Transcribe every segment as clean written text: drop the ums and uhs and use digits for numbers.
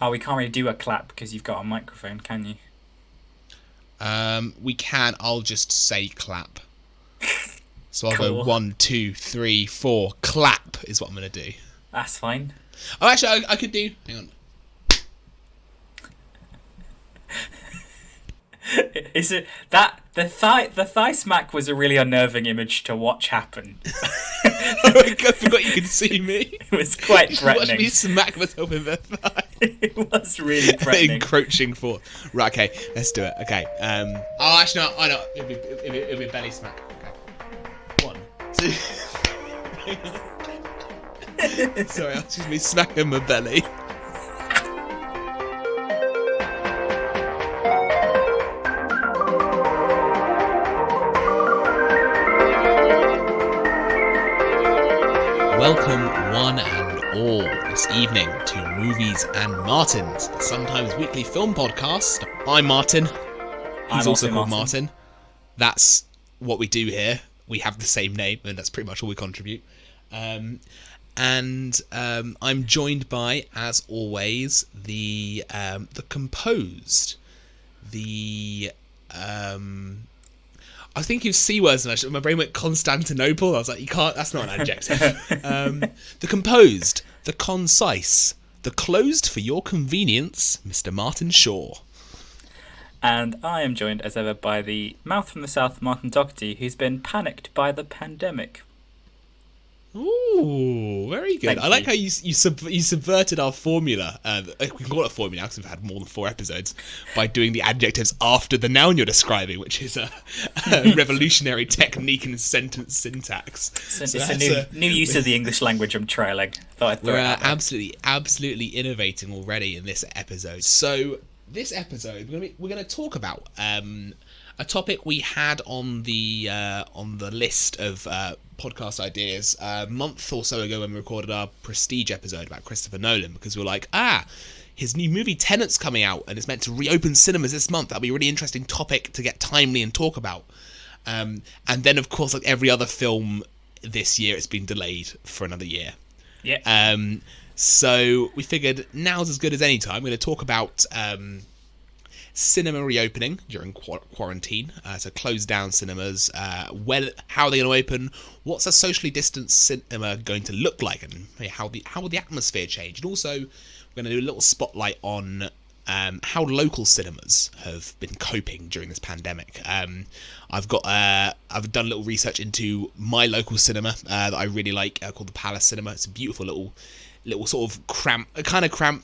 Oh, we can't really do a clap because you've got a microphone, can you? We can. I'll just say clap. So I'll go Cool. 1, 2, 3, 4. Clap is what I'm going to do. That's fine. Oh, actually, I could do... Hang on. Is it that the thigh smack was a really unnerving image to watch happen? I forgot you could see me. It was quite You should watch threatening. me smack myself in the thigh. It was really threatening. Encroaching forward. Right, okay, let's do it. Okay. Oh, actually, no, I know. It'll be a belly smack. Okay. 1, 2. Sorry, I'll just be smacking my belly. Welcome, one and all, this evening to Movies and Martins, the sometimes weekly film podcast. I'm Martin. He's I'm also called Martin. Martin. That's what we do here. We have the same name, and that's pretty much all we contribute. I'm joined by, as always, the composed, I was thinking of C words and my brain went Constantinople. I was like, you can't, that's not an adjective. The composed, the concise, the closed for your convenience, Mr. Martin Shaw. And I am joined as ever by the mouth from the south, Martin Docherty, who's been panicked by the pandemic. Ooh, very good. Thank I like you. how you subverted our formula. We can call it a formula because we've had more than 4 episodes by doing the adjectives after the noun you're describing, which is a revolutionary technique in sentence syntax. It's a new use of the English language I'm trialing. Thought I'd throw We're it out there. absolutely innovating already in this episode. So this episode, we're going to talk about a topic we had on the list of podcast ideas a month or so ago when we recorded our Prestige episode about Christopher Nolan, because we were like, his new movie Tenet's coming out and it's meant to reopen cinemas this month. That'll be a really interesting topic to get timely and talk about. And then, of course, like every other film this year, it's been delayed for another year. Yeah. So we figured now's as good as any time. We're going to talk about cinema reopening during quarantine, so closed down cinemas, how they're going to open, what's a socially distanced cinema going to look like, and how will the atmosphere change, and also we're going to do a little spotlight on how local cinemas have been coping during this pandemic. I've done a little research into my local cinema that I really like, called the Palace Cinema. It's a beautiful little sort of cramped.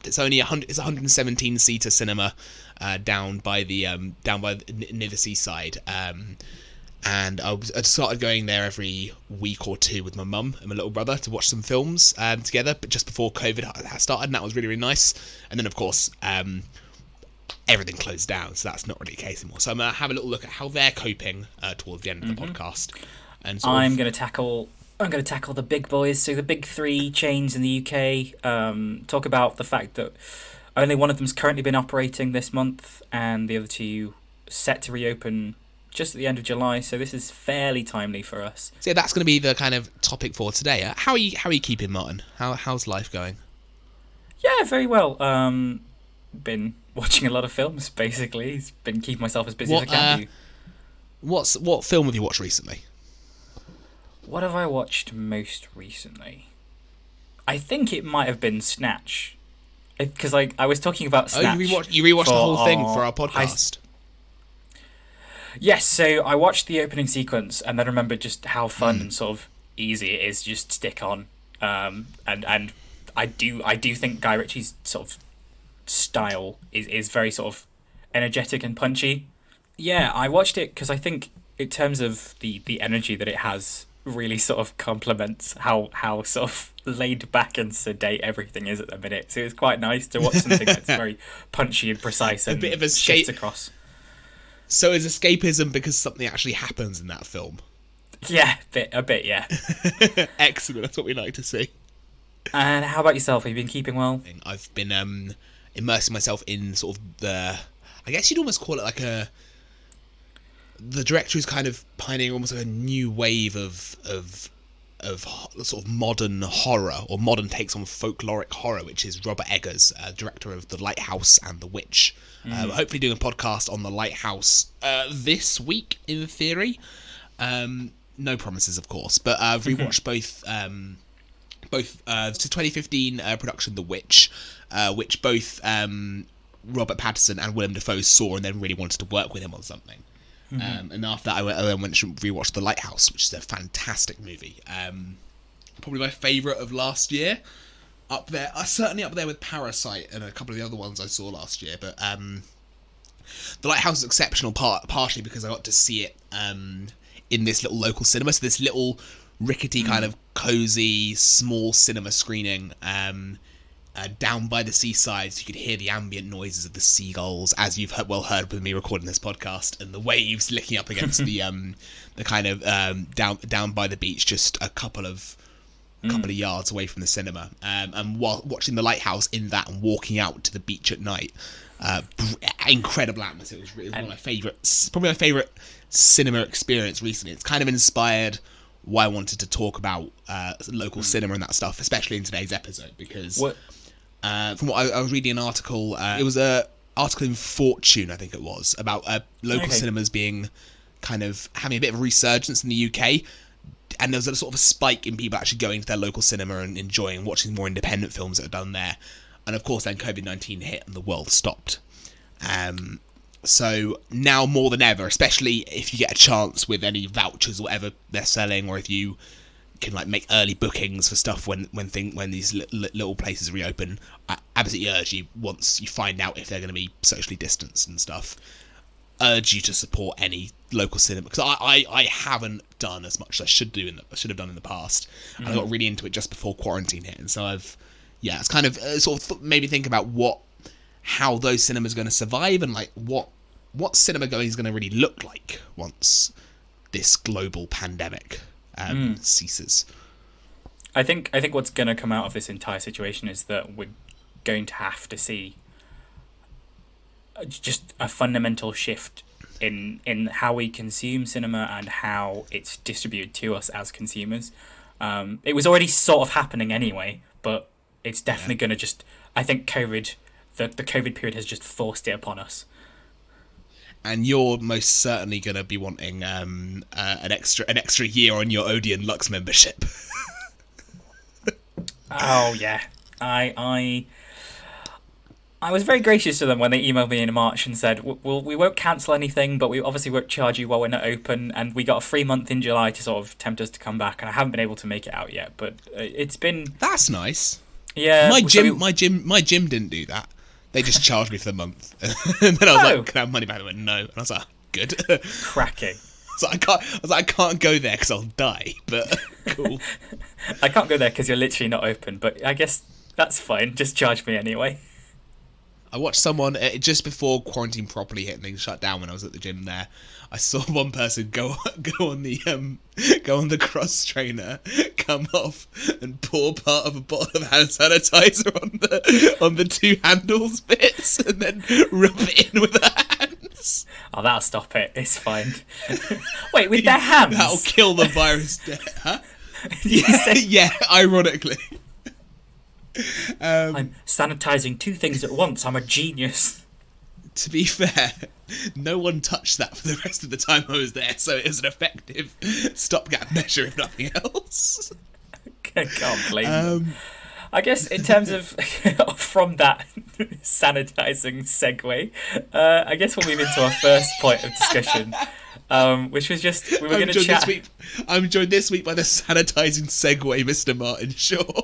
It's only it's 117 seater cinema down by near the seaside. And I started going there every week or two with my mum and my little brother to watch some films together. But just before COVID started, and that was really, really nice. And then, of course, everything closed down, so that's not really the case anymore. So I'm going to have a little look at how they're coping towards the end of the podcast. And I'm going to tackle the big boys, so the big 3 chains in the UK. Talk about the fact that only one of them's currently been operating this month, and the other 2 set to reopen just at the end of July. So this is fairly timely for us. So yeah, that's going to be the kind of topic for today. How are you keeping, Martin? How's life going? Yeah, very well. Been watching a lot of films, basically. Been keeping myself as busy as I can do. What film have you watched recently? What have I watched most recently? I think it might have been Snatch. Because I was talking about Snatch. Oh, you rewatched the whole thing for our podcast. Yes, so I watched the opening sequence and then remembered just how fun and sort of easy it is to just stick on. And I do think Guy Ritchie's sort of style is very sort of energetic and punchy. Yeah, I watched it because I think in terms of the energy that it has, really sort of complements how sort of laid back and sedate everything is at the minute. So it's quite nice to watch something that's very punchy and precise and a bit of shifts across. So is escapism because something actually happens in that film? Yeah, a bit, yeah. Excellent, that's what we like to see. And how about yourself? Have you been keeping well? I've been immersing myself in sort of I guess you'd almost call it like the director is kind of pioneering almost like a new wave of sort of modern horror, or modern takes on folkloric horror, which is Robert Eggers, director of The Lighthouse and The Witch. We're hopefully doing a podcast on The Lighthouse this week, in theory. No promises, of course, but I've rewatched both the 2015 production The Witch, which both Robert Pattinson and Willem Dafoe saw and then really wanted to work with him on something. And after that, I then went to rewatch The Lighthouse, which is a fantastic movie. Probably my favourite of last year. Up there, certainly up there with Parasite and a couple of the other ones I saw last year. But The Lighthouse is exceptional, partially because I got to see it in this little local cinema. So this little rickety kind of cosy small cinema screening down by the seaside, so you could hear the ambient noises of the seagulls, as you've heard with me recording this podcast, and the waves licking up against the kind of down by the beach, just a couple of yards away from the cinema. And while watching The Lighthouse in that and walking out to the beach at night, incredible atmosphere. It was really one of my favourites, probably my favourite cinema experience recently. It's kind of inspired why I wanted to talk about local cinema and that stuff, especially in today's episode, because from what I was reading an article, it was a article in Fortune, I think it was, about local cinemas being kind of having a bit of a resurgence in the UK, and there was a sort of a spike in people actually going to their local cinema and enjoying watching more independent films that are done there. And of course then COVID-19 hit and the world stopped. So now more than ever, especially if you get a chance with any vouchers or whatever they're selling, or if you can like make early bookings for stuff when these little places reopen, I absolutely urge you, once you find out if they're going to be socially distanced and stuff, urge you to support any local cinema, because I haven't done as much as I should have done in the past, and I got really into it just before quarantine hit, and so it's kind of sort of made me think about how those cinemas are going to survive, and like what cinema going is going to really look like once this global pandemic ceases. I think what's going to come out of this entire situation is that we're going to have to see just a fundamental shift in how we consume cinema and how it's distributed to us as consumers. It was already sort of happening anyway, but it's definitely going to just, I think the COVID period has just forced it upon us. And you're most certainly going to be wanting an extra year on your Odeon Lux membership. Oh yeah, I was very gracious to them when they emailed me in March and said, we won't cancel anything, but we obviously won't charge you while we're not open. And we got a free month in July to sort of tempt us to come back. And I haven't been able to make it out yet, but it's been... That's nice. Yeah. My gym didn't do that. They just charged me for the month. And then I was like, can I have money back? And I went, no. And I was like, good. Cracking. So I can't go there because I'll die, but cool. I can't go there because you're literally not open, but I guess that's fine. Just charge me anyway. I watched someone just before quarantine properly hit and things shut down when I was at the gym there. I saw one person go on the cross trainer, come off, and pour part of a bottle of hand sanitizer on the two handles bits, and then rub it in with her hands. Oh, that'll stop it. It's fine. Wait, with their hands? That'll kill the virus. Huh? Yeah, ironically. I'm sanitizing two things at once. I'm a genius. To be fair, no one touched that for the rest of the time I was there, so it was an effective stopgap measure, if nothing else. I can't blame them. I guess in terms of from that sanitizing segue, I guess we'll move into our first point of discussion, which was just we were going to chat. I'm joined this week by the sanitizing segue, Mr. Martin Shaw.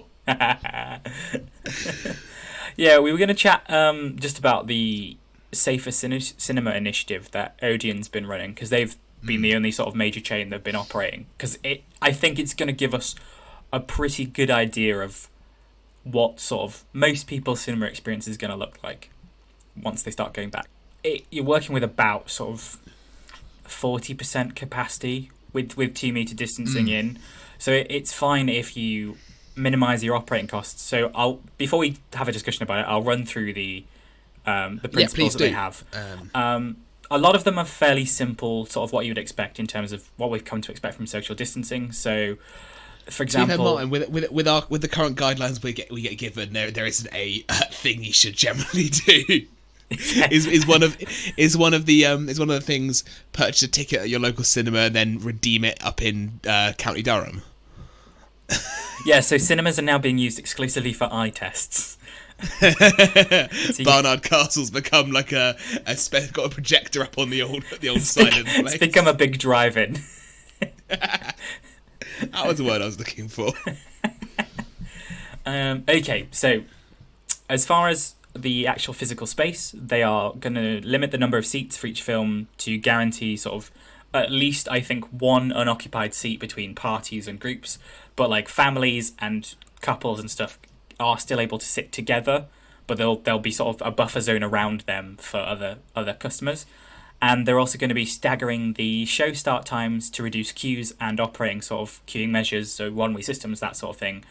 Yeah, we were going to chat just about the Safer Cinema initiative that Odeon's been running, because they've been the only sort of major chain that's been operating. Because I think it's going to give us a pretty good idea of what sort of most people's cinema experience is going to look like once they start going back. You're working with about sort of 40% capacity with 2 meter distancing in, so it's fine if you minimize your operating costs. So before we have a discussion about it, I'll run through the principles that they have. A lot of them are fairly simple, sort of what you would expect in terms of what we've come to expect from social distancing. So For To be fair, example, Martin, with the current guidelines we get given, there isn't a thing you should generally do. is one of the things, purchase a ticket at your local cinema and then redeem it up in County Durham. yeah, so cinemas are now being used exclusively for eye tests. Barnard Castle's become like got a projector up on the old side of the place. It's become a big drive-in. That was the word I was looking for. Okay, so as far as the actual physical space, they are going to limit the number of seats for each film to guarantee sort of at least, I think, one unoccupied seat between parties and groups. But like families and couples and stuff are still able to sit together, but there'll be sort of a buffer zone around them for other customers. And they're also going to be staggering the show start times to reduce queues and operating sort of queuing measures, so one-way systems, that sort of thing,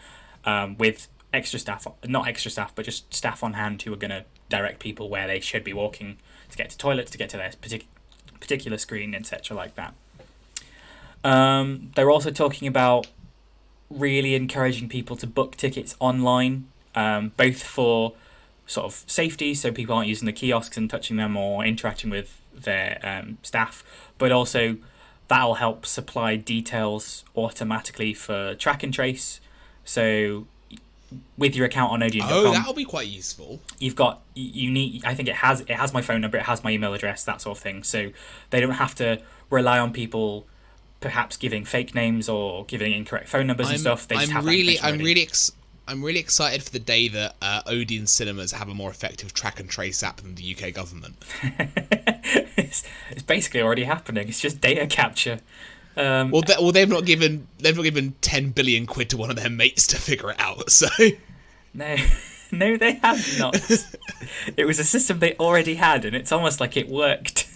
with extra staff, not extra staff, but just staff on hand who are going to direct people where they should be walking to get to toilets, to get to their particular screen, etc. like that. They're also talking about really encouraging people to book tickets online, both for sort of safety, so people aren't using the kiosks and touching them or interacting with their staff, but also that'll help supply details automatically for track and trace. So with your account on Odeon.com, that'll be quite useful. You've got I think it has my phone number, it has my email address, that sort of thing. So they don't have to rely on people perhaps giving fake names or giving incorrect phone numbers and stuff. They just have I'm really excited for the day that Odeon cinemas have a more effective track and trace app than the UK government. It's basically already happening. It's just data capture. They've not given £10 billion to one of their mates to figure it out. So no, they have not. It was a system they already had, and it's almost like it worked.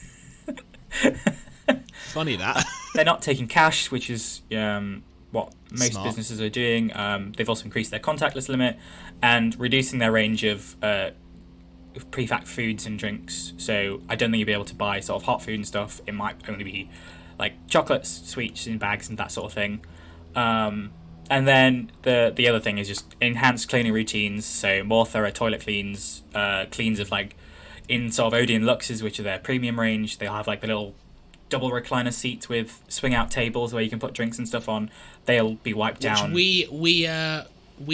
Funny that they're not taking cash, which is what most Smart. businesses are doing. They've also increased their contactless limit and reducing their range of pre-packed foods and drinks. So I don't think you'll be able to buy sort of hot food and stuff. It might only be like chocolates, sweets in bags and that sort of thing. And then the other thing is just enhanced cleaning routines. So more thorough toilet cleans of like in sort of Odeon Luxes, which are their premium range. They'll have like the little double recliner seats with swing out tables where you can put drinks and stuff on. They'll be wiped down. We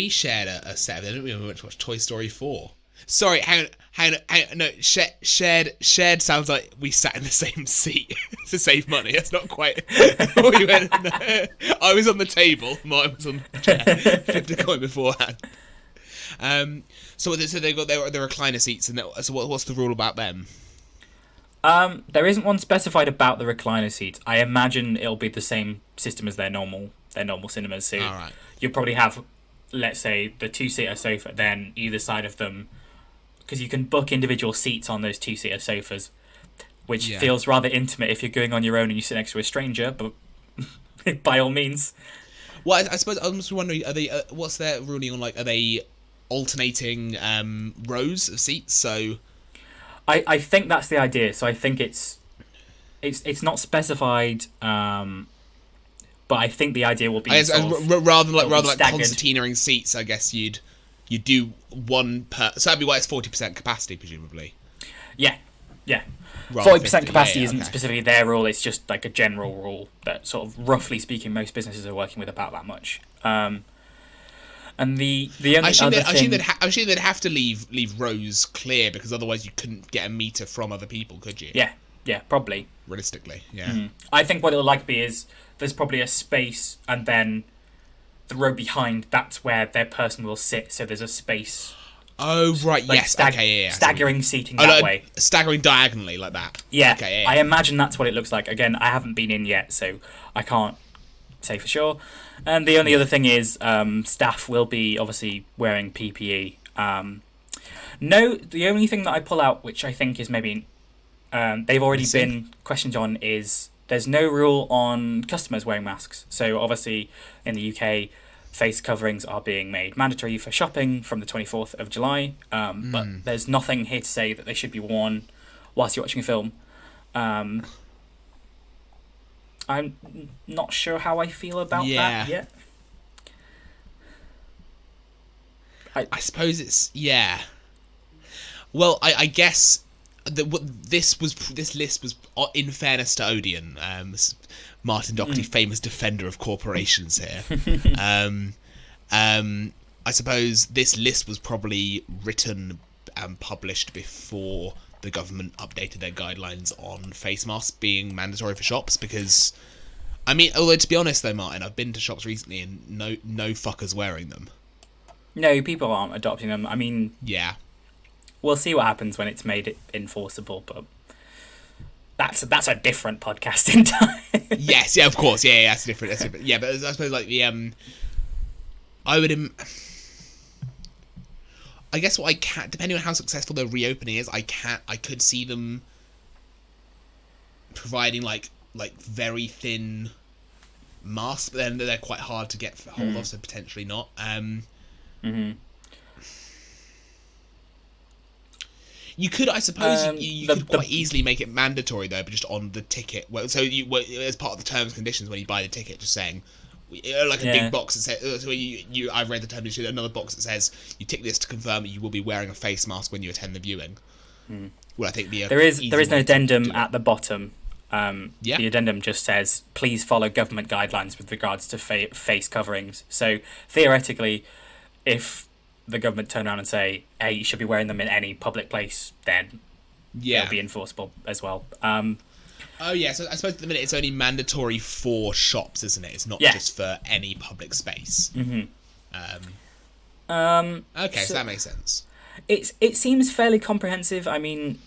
shared a set of them, didn't we? When we went to watch Toy Story 4. Sorry, hang on, no, shared sounds like we sat in the same seat to save money. That's not quite. We went, no. I was on the table, Martin was on the chair. Flipped a coin beforehand. So they've got their recliner seats, and so what's the rule about them? There isn't one specified about the recliner seats. I imagine it'll be the same system as their normal cinemas. So right. You'll probably have, let's say, the 2-seater sofa, then either side of them, because you can book individual seats on those 2-seater sofas, which feels rather intimate if you're going on your own and you sit next to a stranger, but by all means. Well, I suppose I'm just wondering, are they? What's their ruling on, like, are they alternating rows of seats? So I think that's the idea. So I think it's not specified, but I think the idea will be rather than staggered. concertinaing seats. I guess you do one per. So that'd be why it's 40% capacity, presumably. Yeah. 40% capacity isn't specifically their rule. It's just like a general rule that sort of, roughly speaking, most businesses are working with about that much. And the only I assume thing... they'd have to leave rows clear, because otherwise you couldn't get a meter from other people, could you? Yeah, probably. Realistically, yeah. Mm-hmm. I think what it'll like be is there's probably a space, and then the row behind, that's where their person will sit. So there's a space. Oh right, like yes, okay, yeah. Staggering seating that way. Staggering diagonally like that. Yeah, okay, yeah. I imagine that's what it looks like. Again, I haven't been in yet, so I can't say for sure. And the only other thing is staff will be obviously wearing PPE. No, the only thing that I pull out, which I think is maybe they've already been questioned on, is there's no rule on customers wearing masks. So obviously in the UK, face coverings are being made mandatory for shopping from the 24th of July, but there's nothing here to say that they should be worn whilst you're watching a film. I'm not sure how I feel about that yet. I suppose it's Well, I guess this list was, in fairness to Odeon, Martin Docherty, famous defender of corporations here. I suppose this list was probably written and published before the government updated their guidelines on face masks being mandatory for shops, because, I mean, although to be honest though, Martin, I've been to shops recently and no fuckers wearing them. No, people aren't adopting them. I mean, yeah, we'll see what happens when it's made enforceable, but that's a different podcast in time. Yes, yeah, of course, yeah, that's different. Yeah, but I suppose like the I guess what I can, depending on how successful the reopening is, I could see them providing like very thin masks, but then they're quite hard to get hold of, so potentially not. You could, I suppose, you could quite easily make it mandatory though, but just on the ticket. Well, so as part of the terms and conditions when you buy the ticket, just saying, like a big box that says. So I've read the terms and conditions. Another box that says you tick this to confirm that you will be wearing a face mask when you attend the viewing. Well, I think there is no addendum at the bottom. The addendum just says, please follow government guidelines with regards to face coverings. So theoretically, if the government turn around and say, hey, you should be wearing them in any public place, then it'll be enforceable as well. So I suppose at the minute it's only mandatory for shops, isn't it? It's not just for any public space. Okay, so that makes sense. It seems fairly comprehensive. I mean,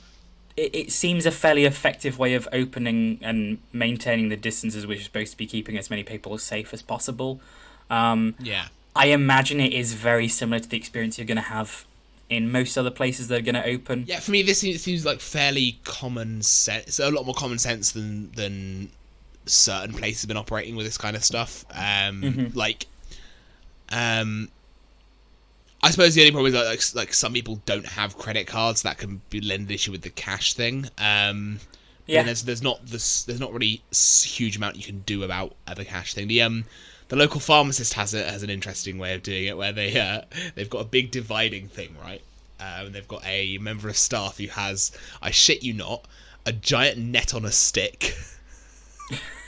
it seems a fairly effective way of opening and maintaining the distances which are supposed to be keeping as many people as safe as possible. I imagine it is very similar to the experience you're going to have in most other places that are going to open. Yeah, for me, this seems like fairly common sense. It's a lot more common sense than certain places have been operating with this kind of stuff. I suppose the only problem is like some people don't have credit cards. That can be lend an issue with the cash thing. There's not really a huge amount you can do about the cash thing. The local pharmacist has an interesting way of doing it, where they've got a big dividing thing, right? And they've got a member of staff who has, I shit you not, a giant net on a stick.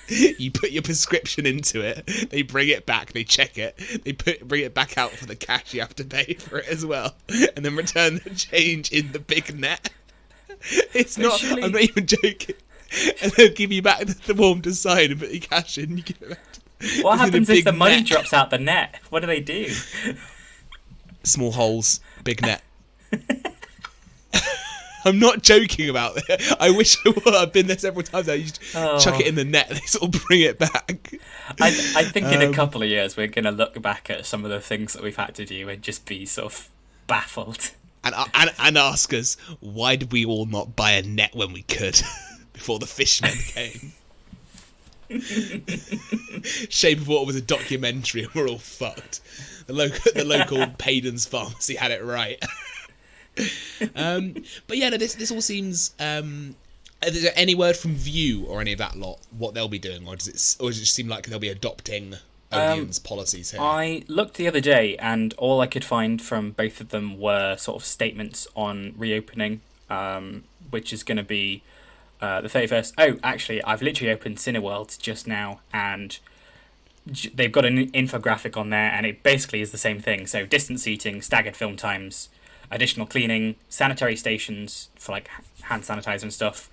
You put your prescription into it, they bring it back, they check it, bring it back out for the cash you have to pay for it as well, and then return the change in the big net. I'm not even joking. And they'll give you back the form to sign and put your cash in, and you give it back. What happens if the money drops out the net? What do they do? Small holes, big net. I'm not joking about it. I wish I would. I've been there several times. I used to chuck it in the net and they sort of bring it back. I think in a couple of years we're going to look back at some of the things that we've had to do and just be sort of baffled. And ask us, why did we all not buy a net when we could before the fishmen came? Shape of Water was a documentary and we're all fucked. The local Paden's pharmacy had it right. But yeah, no, this all seems. Is there any word from View or any of that lot what they'll be doing, or does it just seem like they'll be adopting Odeon's policies here? I looked the other day, and all I could find from both of them were sort of statements on reopening, which is going to be the 31st. Oh, actually, I've literally opened Cineworld just now, and they've got an infographic on there, and it basically is the same thing. So distance seating, staggered film times, additional cleaning, sanitary stations for like hand sanitizer and stuff,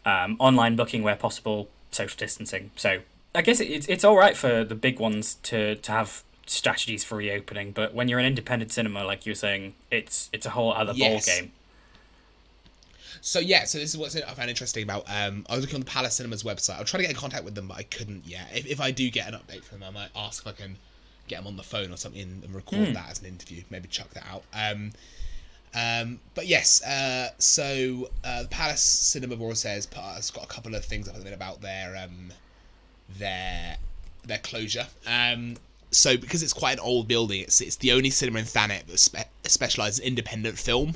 online booking where possible, social distancing. So I guess it's all right for the big ones to have strategies for reopening, but when you're an independent cinema, like you were saying, it's a whole other ball game. So this is what I found interesting about. I was looking on the Palace Cinema's website. I'll try to get in contact with them, but I couldn't yet. If I do get an update from them, I might ask if I can get them on the phone or something and record that as an interview. Maybe chuck that out. But yes, so the Palace Cinema Board says it's got a couple of things up at the minute about their closure. So because it's quite an old building, it's the only cinema in Thanet that specialises in independent film.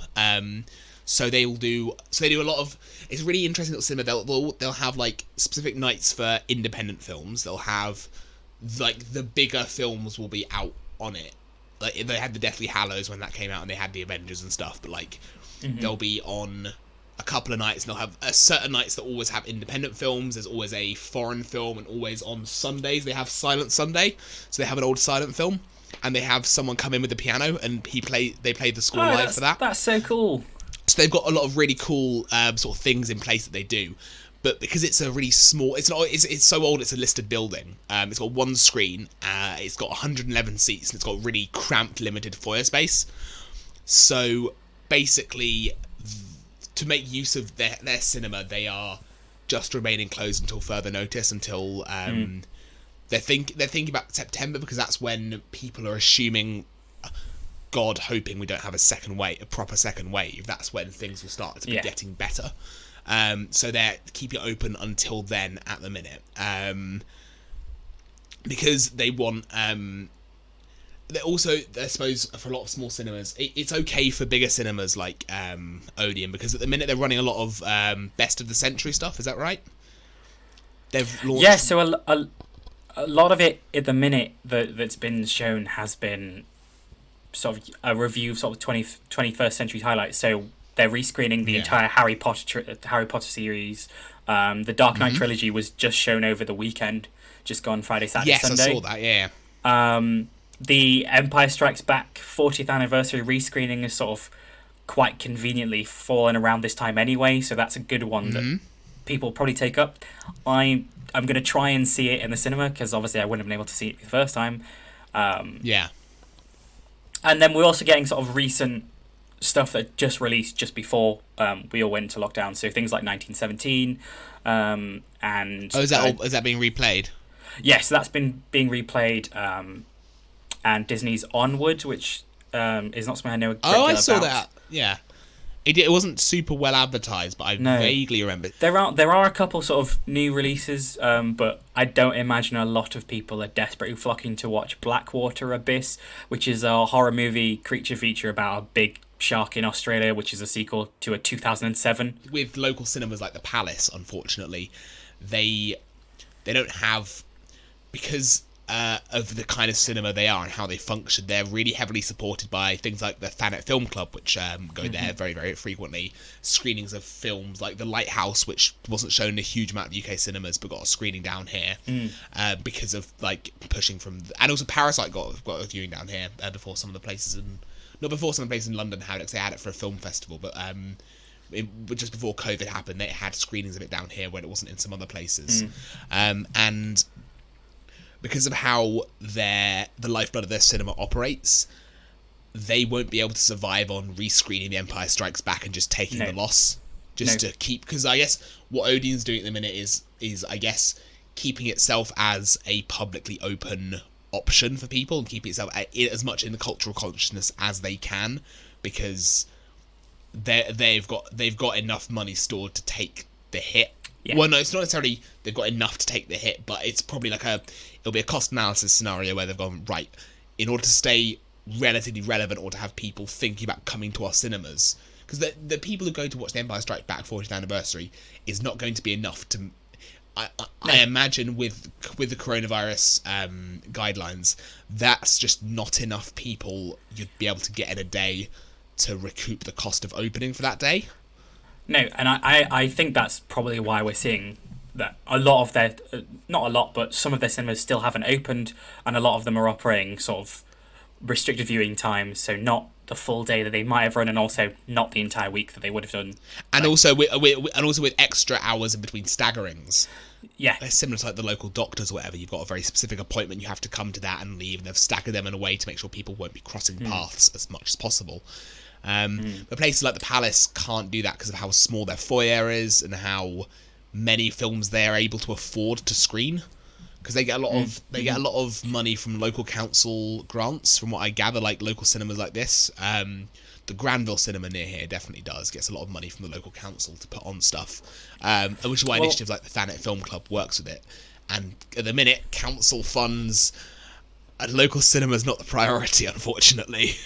So they do a lot of. It's really interesting little cinema. They'll have like specific nights for independent films. They'll have like the bigger films will be out on it. like, they had the Deathly Hallows when that came out, and they had the Avengers and stuff. But like, they'll be on a couple of nights, and they'll have certain nights that always have independent films. There's always a foreign film, and always on Sundays they have Silent Sunday. So they have an old silent film, and they have someone come in with the piano, and they play the score live for that. That's so cool. So they've got a lot of really cool sort of things in place that they do. But because it's a really small, it's so old, it's a listed building. It's got one screen, it's got 111 seats, and it's got really cramped, limited foyer space. So basically, to make use of their cinema, they are just remaining closed until further notice, until they're thinking about September, because that's when people are assuming, God, hoping we don't have a proper second wave. That's when things will start to be getting better. So they're keeping it open until then at the minute, because they want. They also, I suppose, for a lot of small cinemas, it's okay for bigger cinemas like Odeon, because at the minute they're running a lot of best of the century stuff. Is that right? They've launched. Yeah, so a lot of it at the minute that's been shown has been sort of a review of sort of 21st century highlights. So they're rescreening the entire Harry Potter series. The Dark Knight trilogy was just shown over the weekend, just gone Friday, Saturday, Sunday. Yes, I saw that. Yeah. The Empire Strikes Back 40th anniversary rescreening is sort of quite conveniently fallen around this time anyway, so that's a good one that people probably take up. I'm going to try and see it in the cinema, because obviously I wouldn't have been able to see it the first time. Yeah. And then we're also getting sort of recent stuff that just released just before we all went into lockdown. So things like 1917, and is that being replayed? Yes, that's been being replayed, and Disney's Onward, which is not something I know a great deal I saw about. that. Yeah, it wasn't super well advertised, but I vaguely remember. There are a couple sort of new releases, but I don't imagine a lot of people are desperately flocking to watch Blackwater Abyss, which is a horror movie creature feature about a big shark in Australia, which is a sequel to a 2007. With local cinemas like the Palace, unfortunately, they don't have, because of the kind of cinema they are and how they function, they're really heavily supported by things like the Thanet Film Club, which go there very, very frequently. Screenings of films like The Lighthouse, which wasn't shown in a huge amount of UK cinemas, but got a screening down here because of like pushing from. And also Parasite got a viewing down here before some of the places in. Not before some places in London had it, because they had it for a film festival, but just before COVID happened, they had screenings of it down here when it wasn't in some other places. And because of how the lifeblood of their cinema operates, they won't be able to survive on rescreening The Empire Strikes Back and just taking the loss, to keep. Because I guess what Odeon's doing at the minute is I guess keeping itself as a publicly open option for people and keeping itself as much in the cultural consciousness as they can, because they've got enough money stored to take the hit. Yeah. Well, no, it's not necessarily they've got enough to take the hit, but it's probably like it'll be a cost analysis scenario where they've gone, right, in order to stay relatively relevant or to have people thinking about coming to our cinemas, because the people who go to watch The Empire Strikes Back 40th anniversary is not going to be enough to. I imagine with the coronavirus guidelines, that's just not enough people you'd be able to get in a day to recoup the cost of opening for that day. No, and I think that's probably why we're seeing that a lot of their, not a lot, but some of their cinemas still haven't opened, and a lot of them are operating sort of restricted viewing times, so not the full day that they might have run, and also not the entire week that they would have done. And also with extra hours in between staggerings. Yeah. They're similar to like the local doctors or whatever. You've got a very specific appointment, you have to come to that and leave, and they've staggered them in a way to make sure people won't be crossing paths as much as possible. But places like the Palace can't do that because of how small their foyer is and how many films they're able to afford to screen, because they get a lot of money from local council grants, from what I gather, like local cinemas like this. The Granville cinema near here definitely gets a lot of money from the local council to put on stuff, which is why initiatives like the Thanet Film Club works with it. And at the minute, council funds at local cinemas not the priority, unfortunately.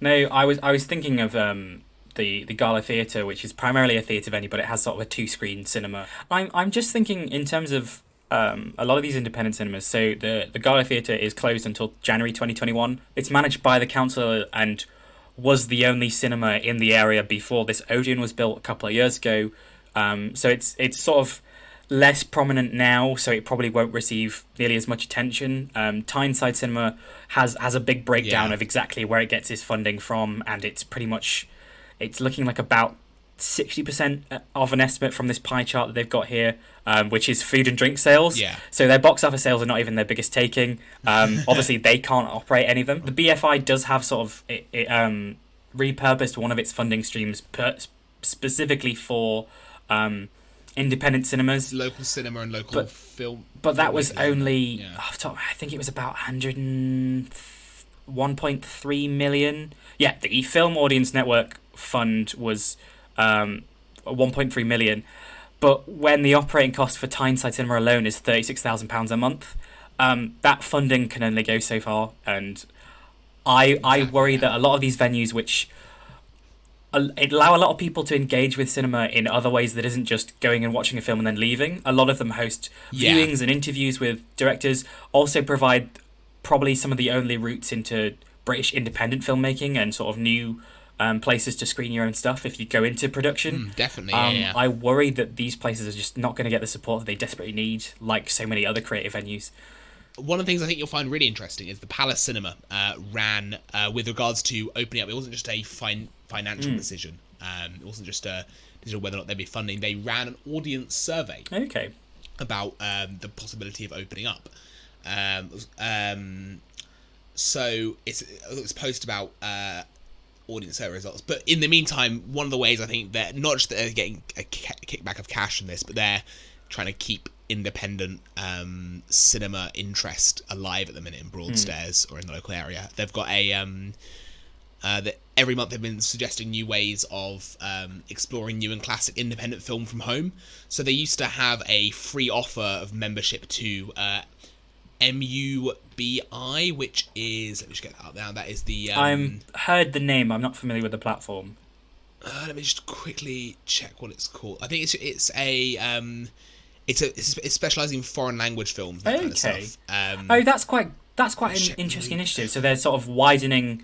No, I was thinking of the Gala Theatre, which is primarily a theatre venue, but it has sort of a 2-screen cinema. I'm just thinking in terms of a lot of these independent cinemas. So the Gala Theatre is closed until January 2021. It's managed by the council and was the only cinema in the area before this Odeon was built a couple of years ago. So it's sort of less prominent now, so it probably won't receive nearly as much attention. Tyneside Cinema has a big breakdown of exactly where it gets its funding from, and it's looking like about 60% of an estimate from this pie chart that they've got here, which is food and drink sales. Yeah. So their box office sales are not even their biggest taking. Obviously, they can't operate any of them. The BFI does have sort of repurposed one of its funding streams specifically for independent cinemas, local cinema and local film. But that was only, off the top, I think it was about 1.3 million. Yeah, the Film Audience Network fund was 1.3 million. But when the operating cost for Tyneside Cinema alone is £36,000 a month, that funding can only go so far. And I worry that a lot of these venues, which allow a lot of people to engage with cinema in other ways that isn't just going and watching a film and then leaving. A lot of them host viewings and interviews with directors, also provide probably some of the only routes into British independent filmmaking and sort of new places to screen your own stuff if you go into production. Definitely, I worry that these places are just not going to get the support that they desperately need, like so many other creative venues. One of the things I think you'll find really interesting is the Palace Cinema ran with regards to opening up. It wasn't just a financial decision. It wasn't just a decision of whether or not they'd be funding. They ran an audience survey about the possibility of opening up. So it's post about audience survey results. But in the meantime, one of the ways I think that not just that they're getting a kickback of cash from this, but they're trying to keep independent cinema interest alive at the minute in Broadstairs or in the local area. They've got that every month they've been suggesting new ways of exploring new and classic independent film from home. So they used to have a free offer of membership to MUBI, which is, let me just get that up now. That is the I'm heard the name. I'm not familiar with the platform. Let me just quickly check what it's called. I think it's specialising in foreign language films. That kind of stuff. That's quite an interesting initiative. So they're sort of widening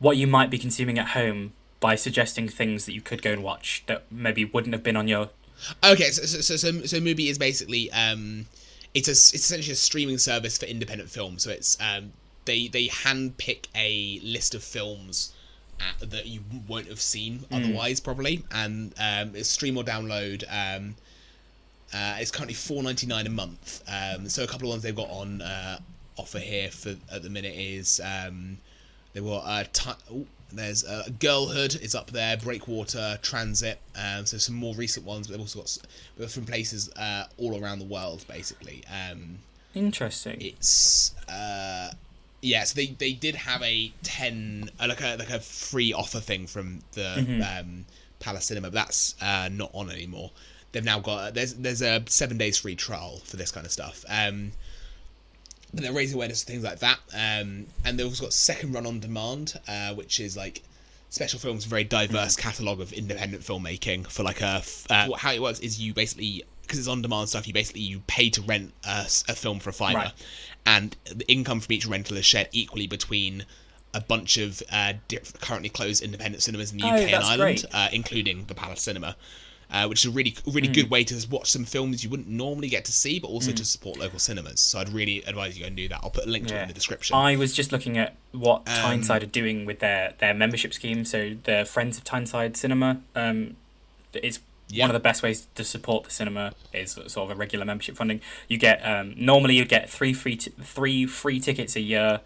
what you might be consuming at home by suggesting things that you could go and watch that maybe wouldn't have been on your. Okay, so Mubi is basically it's essentially a streaming service for independent films. So it's they handpick a list of films that you won't have seen otherwise probably, and it's stream or download. It's currently $4.99 a month. So a couple of ones they've got on offer here for at the minute is there's Girlhood is up there, Breakwater, Transit. So some more recent ones, but they've also got from places all around the world basically. Interesting. It's so they did have a like a free offer thing from the Palace Cinema, but that's not on anymore. They've now got there's a 7 days free trial for this kind of stuff. But they're raising awareness for things like that. And they've also got Second Run on Demand, which is like special films, very diverse catalogue of independent filmmaking for like how it works is you basically, because it's on demand stuff, you pay to rent a film for a $5, right, and the income from each rental is shared equally between a bunch of currently closed independent cinemas in the UK and Ireland, including the Palace Cinema. Which is a really good way to watch some films you wouldn't normally get to see, but also to support local cinemas. So I'd really advise you go and do that. I'll put a link to it in the description. I was just looking at what Tyneside are doing with their membership scheme. So the Friends of Tyneside Cinema is one of the best ways to support the cinema is sort of a regular membership funding. You get normally you get three free tickets a year,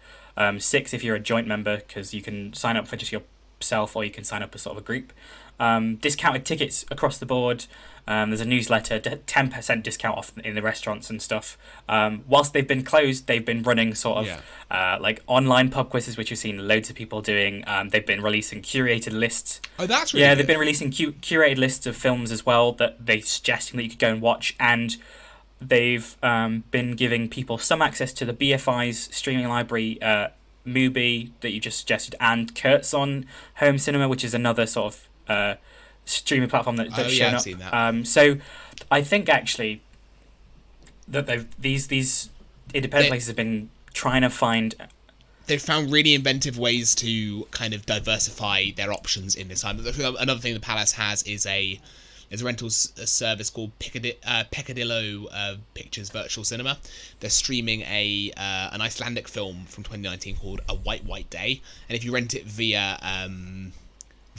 6 if you're a joint member, because you can sign up for just yourself or you can sign up as sort of a group. Discounted tickets across the board. There's a newsletter, 10% discount off in the restaurants and stuff. Whilst they've been closed, they've been running sort of like online pub quizzes, which you've seen loads of people doing. They've been releasing curated lists. Oh, that's really good. They've been releasing curated lists of films as well that they're suggesting that you could go and watch. And they've been giving people some access to the BFI's streaming library, Mubi that you just suggested, and Kurtz on Home Cinema, which is another sort of streaming platform that's shown up. Seen that. So I think actually that these independent places have been trying to find. They've found really inventive ways to kind of diversify their options in this time. Another thing the Palace has is a rental service called Peccadillo Pictures Virtual Cinema. They're streaming an Icelandic film from 2019 called A White Day, and if you rent it via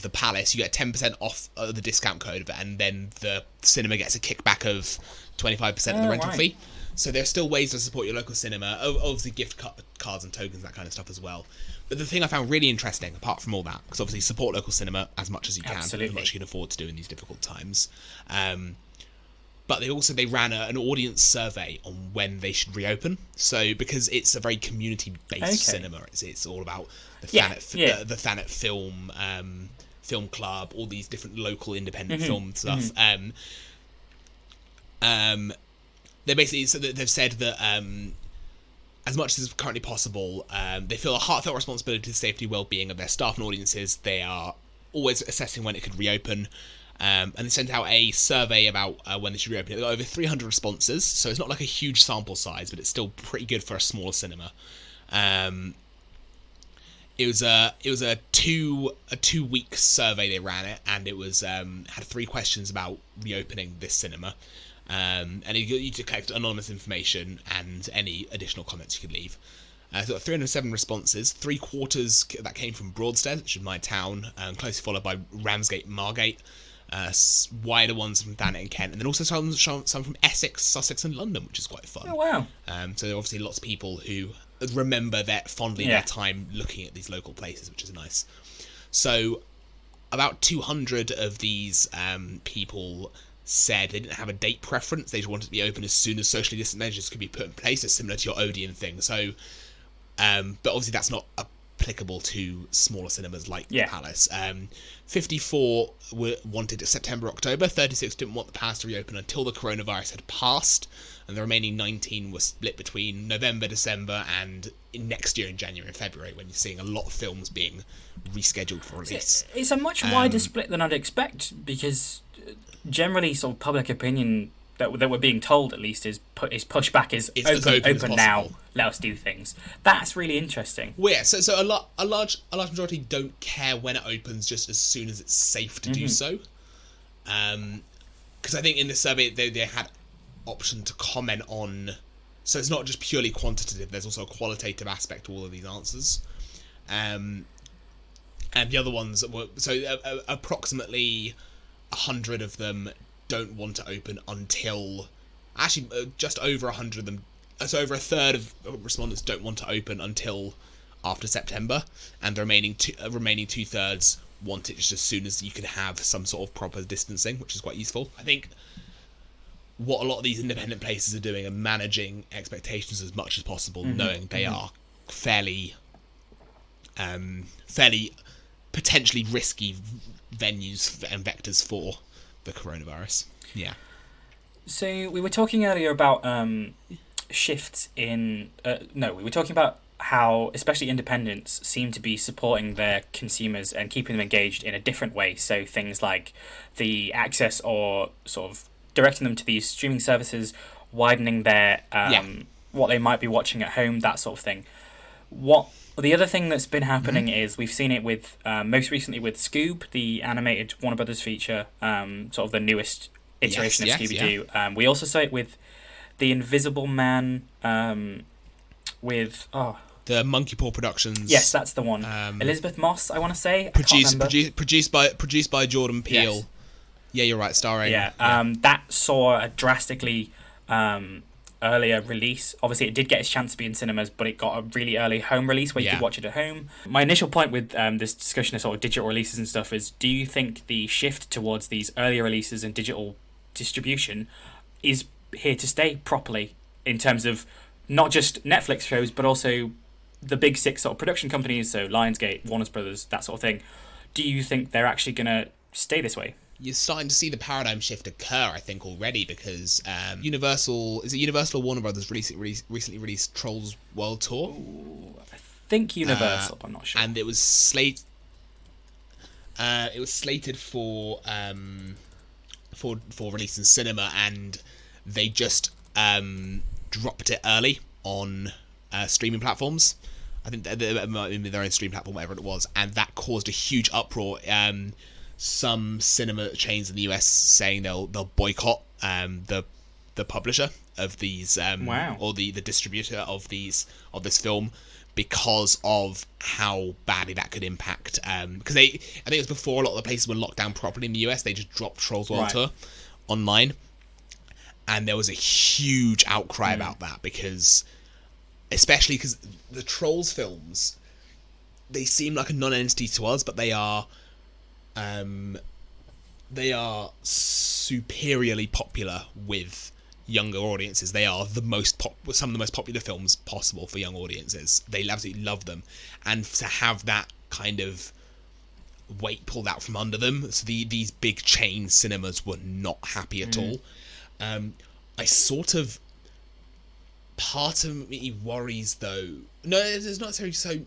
the Palace, you get 10% off the discount code, and then the cinema gets a kickback of 25% of the rental fee. So there's still ways to support your local cinema, obviously gift cards and tokens, that kind of stuff as well. But the thing I found really interesting, apart from all that, because obviously support local cinema as much as you can, Absolutely. as much as you can afford to do in these difficult times. But they ran an audience survey on when they should reopen. So because it's a very community-based cinema, it's all about the Thanet film club, all these different local independent film stuff. They've said that as much as is currently possible, they feel a heartfelt responsibility to the safety and well-being of their staff and audiences. They are always assessing when it could reopen, and they sent out a survey about when they should reopen. They got over 300 responses, so it's not like a huge sample size, but it's still pretty good for a smaller cinema. It was a 2-week survey they ran it, and it was had 3 questions about reopening this cinema. And you to collect anonymous information and any additional comments you could leave. So got 307 responses, 3/4 that came from Broadstairs, which is my town, closely followed by Ramsgate, Margate, wider ones from Thanet and Kent, and then also some from Essex, Sussex and London, which is quite fun. Oh, wow. So there are obviously lots of people who remember fondly their time looking at these local places, which is nice. So about 200 of these people said they didn't have a date preference. They just wanted to be open as soon as socially distant measures could be put in place. It's similar to your Odeon thing. So, but obviously that's not applicable to smaller cinemas like the Palace. 54 wanted it September, October. 36 didn't want the Palace to reopen until the coronavirus had passed, and the remaining 19 were split between November, December, and next year in January and February, when you're seeing a lot of films being rescheduled for release. It's a much wider split than I'd expect, because generally sort of public opinion that we're being told, at least, is pushed back is open now, let us do things. That's really interesting. Well, yeah, so a large majority don't care when it opens, just as soon as it's safe to do so. Because I think in the survey they had option to comment on, so it's not just purely quantitative, there's also a qualitative aspect to all of these answers. And the other ones were, approximately 100 of them don't want to open until, just over 100 of them, so over a third of respondents don't want to open until after September, and the remaining 2/3 want it just as soon as you can have some sort of proper distancing, which is quite useful. I think what a lot of these independent places are doing are managing expectations as much as possible, knowing they are fairly potentially risky venues and vectors for the coronavirus. Yeah. So we were talking earlier about shifts in... we were talking about how especially independents seem to be supporting their consumers and keeping them engaged in a different way. So things like the access or sort of directing them to these streaming services, widening their what they might be watching at home, that sort of thing. The other thing that's been happening is we've seen it with most recently with Scoob, the animated Warner Brothers feature, sort of the newest iteration of Scooby-Doo. Yeah. We also saw it with The Invisible Man, with the Monkey Paw Productions. Yes, that's the one. Elizabeth Moss, I want to say. Produced by Jordan Peele. Yes. Yeah, you're right. Starring. That saw a drastically earlier release. Obviously, it did get its chance to be in cinemas, but it got a really early home release where you could watch it at home. My initial point with this discussion of sort of digital releases and stuff is: do you think the shift towards these earlier releases and digital distribution is here to stay properly in terms of not just Netflix shows, but also the big 6 sort of production companies, so Lionsgate, Warner Brothers, that sort of thing? Do you think they're actually going to stay this way? You're starting to see the paradigm shift occur, I think, already, because Universal or Warner Brothers recently released Trolls World Tour? Ooh, I think Universal, I'm not sure. And it was slated for release in cinema, and they just dropped it early on streaming platforms. I think their own stream platform, whatever it was, and that caused a huge uproar. Some cinema chains in the US saying they'll boycott the publisher of these or the distributor of this film because of how badly that could impact. Because I think it was before a lot of the places were locked down properly in the US. They just dropped Trolls World Tour online, and there was a huge outcry about that especially because the Trolls films, they seem like a non-entity to us, but they are superiorly popular with younger audiences. They are some of the most popular films possible for young audiences. They absolutely love them, and to have that kind of weight pulled out from under them, so these big chain cinemas were not happy at all. I sort of, part of me worries though. No, it's not necessarily so.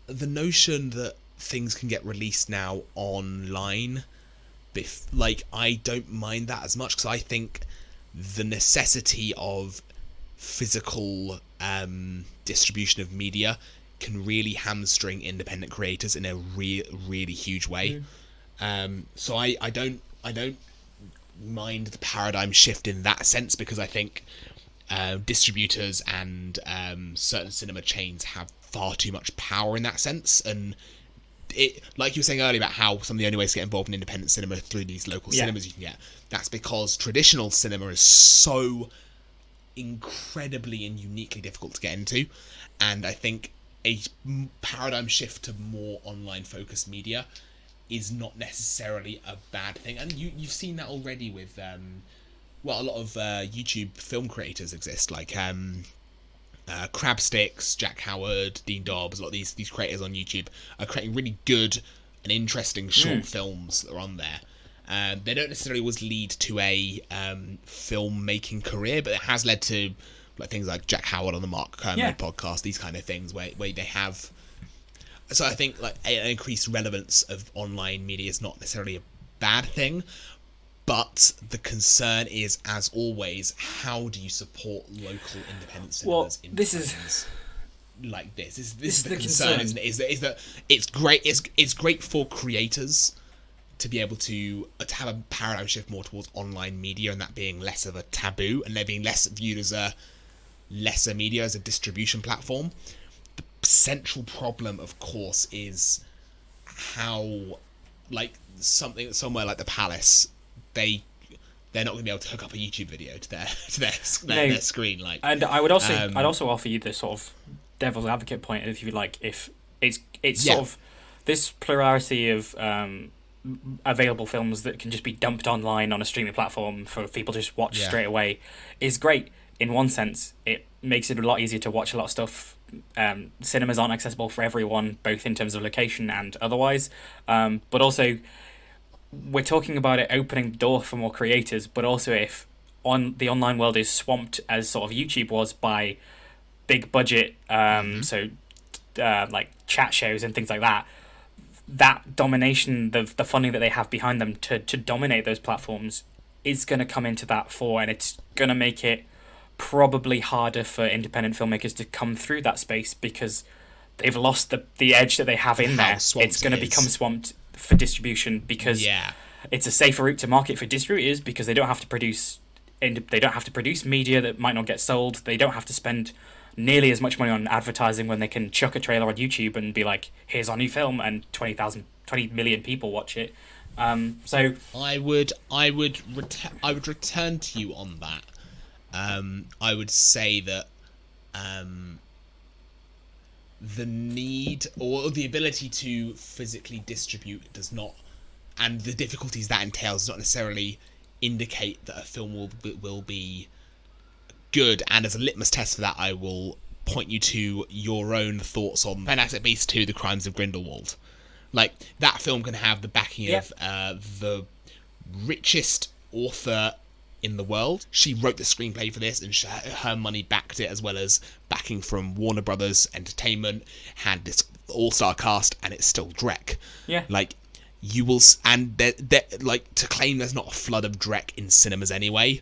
The notion that things can get released now online, I don't mind that as much, because I think the necessity of physical distribution of media can really hamstring independent creators in a really huge way. So I don't mind the paradigm shift in that sense, because I think distributors and certain cinema chains have far too much power in that sense. And it, like you were saying earlier about how some of the only ways to get involved in independent cinema through these local cinemas you can get, that's because traditional cinema is so incredibly and uniquely difficult to get into. And I think a paradigm shift to more online focused media is not necessarily a bad thing. And you've seen that already with a lot of YouTube film creators exist, like Crabsticks, Jack Howard, Dean Dobbs. A lot of these creators on YouTube are creating really good and interesting short films that are on there. They don't necessarily always lead to a filmmaking career, but it has led to things like Jack Howard on the Mark Kermode podcast, these kind of things where they have. So I think an increased relevance of online media is not necessarily a bad thing, but the concern is, as always, how do you support local independent cinemas in times like this? This is the concern, isn't it? Is that it's great. It's great for creators to be able to have a paradigm shift more towards online media, and that being less of a taboo, and there being less viewed as a lesser media, as a distribution platform. The central problem, of course, is how, somewhere like the Palace, they're not going to be able to hook up a YouTube video to their screen. And I'd also offer you this sort of devil's advocate point, if you like, if it's sort of this plurality of available films that can just be dumped online on a streaming platform for people to just watch straight away is great. In one sense, it makes it a lot easier to watch a lot of stuff. Cinemas aren't accessible for everyone, both in terms of location and otherwise. But also, we're talking about it opening the door for more creators, but also if the online world is swamped, as sort of YouTube was, by big budget, like chat shows and things like that, that domination, the funding that they have behind them to dominate those platforms is going to come into that fore, and it's going to make it probably harder for independent filmmakers to come through that space, because they've lost the edge that they have in there. It's going to become swamped for distribution, because it's a safer route to market for distributors, because they don't have to produce media that might not get sold. They don't have to spend nearly as much money on advertising when they can chuck a trailer on YouTube and be like, here's our new film, and 20 million people watch it. So I would return to you on that. I would say that the need or the ability to physically distribute does not, and the difficulties that entails, does not necessarily indicate that a film will be good. And as a litmus test for that, I will point you to your own thoughts on Fantastic Beasts 2: The Crimes of Grindelwald. Like, that film can have the backing of the richest author in the world. She wrote the screenplay for this, and her money backed it, as well as backing from Warner Brothers Entertainment, had this all-star cast, and it's still dreck. Yeah. Like, you will, and like, to claim there's not a flood of dreck in cinemas anyway.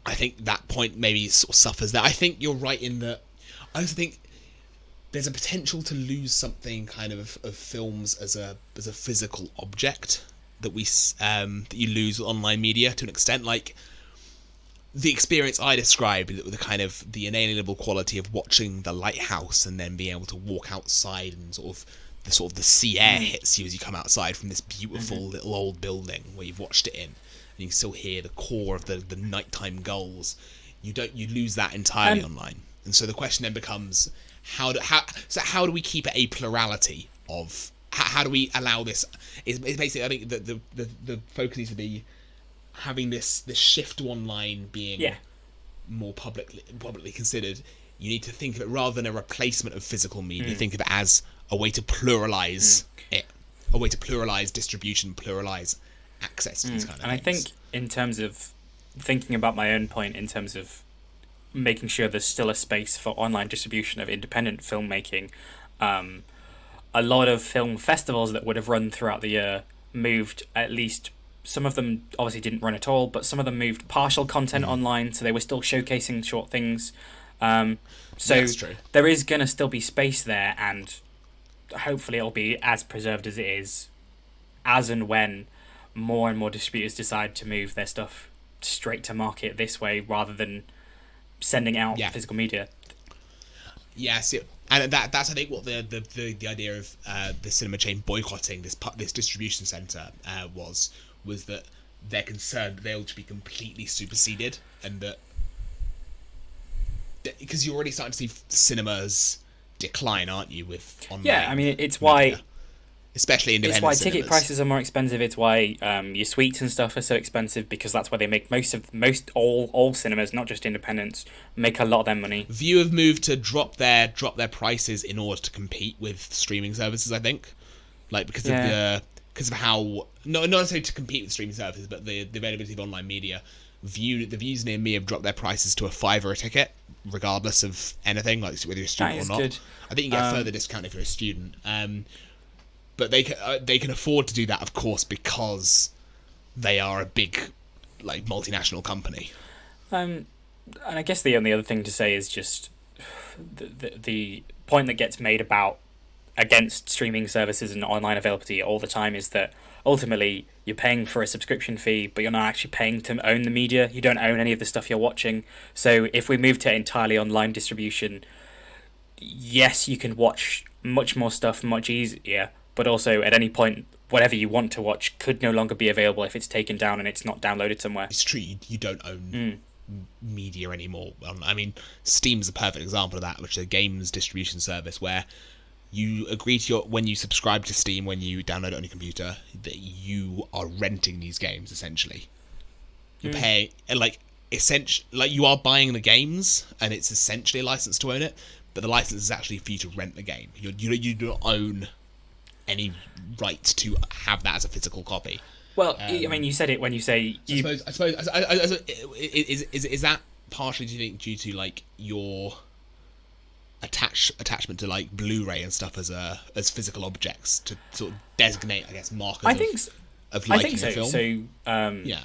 I think that point maybe sort of suffers there. I think you're right in that. I also think there's a potential to lose something kind of films as a physical object that that you lose with online media to an extent. Like, the experience I described, the kind of the inalienable quality of watching The Lighthouse and then being able to walk outside and the sea air hits you as you come outside from this beautiful little old building where you've watched it in, and you can still hear the core of the nighttime gulls. You lose that entirely online, and so the question then becomes how do we keep it a plurality of how do we allow this? It's basically, I think that the focus needs to be having this shift to online being more publicly considered. You need to think of it rather than a replacement of physical media. Think of it as a way to pluralize it, a way to pluralize distribution, pluralize access to these kind of things. And I think in terms of thinking about my own point, in terms of making sure there's still a space for online distribution of independent filmmaking, a lot of film festivals that would have run throughout the year moved, at least some of them obviously didn't run at all, but some of them moved partial content online, so they were still showcasing short things. So there is going to still be space there, and hopefully it'll be as preserved as it is, as and when more and more distributors decide to move their stuff straight to market this way rather than sending out physical media. Yes, and that's I think what the idea of the cinema chain boycotting this distribution centre was that they're concerned that they'll just be completely superseded, and that because you're already starting to see cinemas decline, aren't you, with online? Yeah, I mean, it's why, media, especially independent cinemas. It's why ticket prices are more expensive. It's why your suites and stuff are so expensive, because that's where they make all cinemas, not just independents, make a lot of their money. View have moved to drop their prices in order to compete with streaming services, I think, like because of how not necessarily to compete with streaming services, but the availability of online media. The views near me have dropped their prices to $5 a ticket, regardless of anything, like whether you're a student or not. Good. I think you get a further discount if you're a student, but they can afford to do that, of course, because they are a big, like, multinational company. And I guess the only other thing to say is just the point that gets made against streaming services and online availability all the time is that ultimately you're paying for a subscription fee, but you're not actually paying to own the media. You don't own any of the stuff you're watching. So if we move to entirely online distribution, yes, you can watch much more stuff much easier, but also at any point, whatever you want to watch could no longer be available if it's taken down and it's not downloaded somewhere. It's true, you don't own media anymore. I mean, Steam's a perfect example of that, which is a games distribution service where you agree to when you subscribe to Steam, when you download it on your computer, that you are renting these games, essentially. You pay, like you are buying the games, and it's essentially a license to own it, but the license is actually for you to rent the game. You do not own any right to have that as a physical copy. Well, I mean, you said it when you say... I suppose is that partially, do you think, due to, like, your attachment to, like, Blu-ray and stuff as physical objects to sort of designate, I guess, markers of liking a film? So,